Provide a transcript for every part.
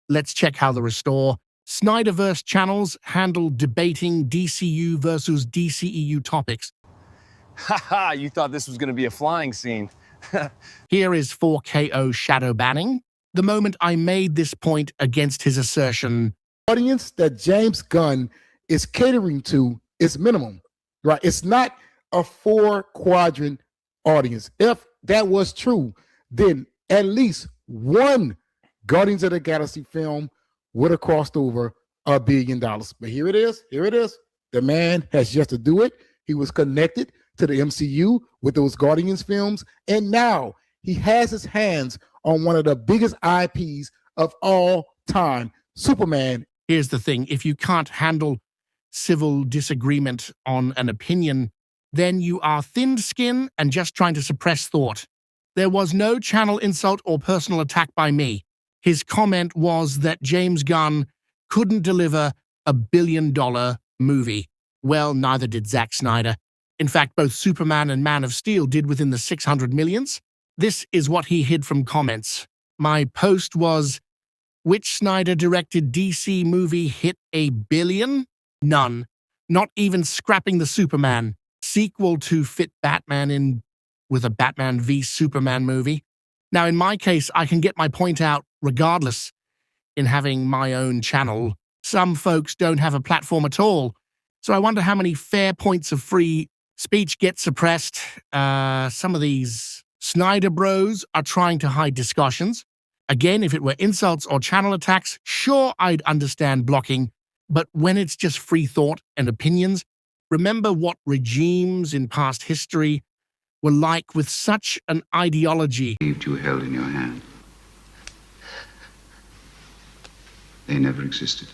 Let's check how the restore SnyderVerse channels handle debating DCU versus DCEU topics. Haha, you thought this was going to be a flying scene. Here is 4KO shadow banning. The moment I made this point against his assertion, audience that James Gunn is catering to is minimum, right? It's not a 4-quadrant audience. If that was true, then at least one Guardians of the Galaxy film would have crossed over $1 billion. But here it is. Here it is. The man has yet to do it. He was connected to the MCU with those Guardians films, and now he has his hands on one of the biggest IPs of all time, Superman. Here's the thing. If you can't handle civil disagreement on an opinion, then you are thin-skinned and just trying to suppress thought. There was no channel insult or personal attack by me. His comment was that James Gunn couldn't deliver $1 billion movie. Well, neither did Zack Snyder. In fact, both Superman and Man of Steel did within the 600 millions. This is what he hid from comments. My post was, which Snyder-directed DC movie hit $1 billion? None. Not even scrapping the Superman sequel to fit Batman in with a Batman v Superman movie. Now, in my case, I can get my point out regardless in having my own channel. Some folks don't have a platform at all. So I wonder how many fair points of free speech get suppressed. Some of these Snyder bros are trying to hide discussions. Again, if it were insults or channel attacks, sure, I'd understand blocking. But when it's just free thought and opinions, remember what regimes in past history were like with such an ideology. You held in your hand. They never existed.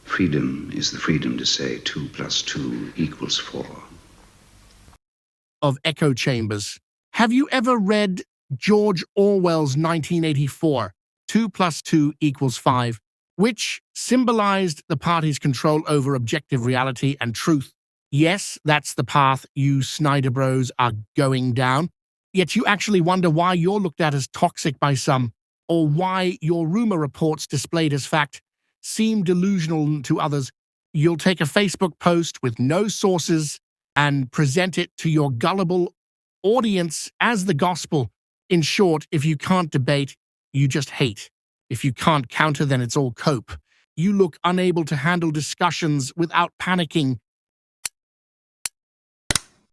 Freedom is the freedom to say 2 + 2 = 4. Of echo chambers. Have you ever read George Orwell's 1984, 2 + 2 = 5, which symbolized the party's control over objective reality and truth? Yes, that's the path you Snyder bros are going down. Yet you actually wonder why you're looked at as toxic by some, or why your rumor reports displayed as fact seem delusional to others. You'll take a Facebook post with no sources and present it to your gullible audience as the gospel. In short, if you can't debate, you just hate. If you can't counter, then it's all cope. You look unable to handle discussions without panicking.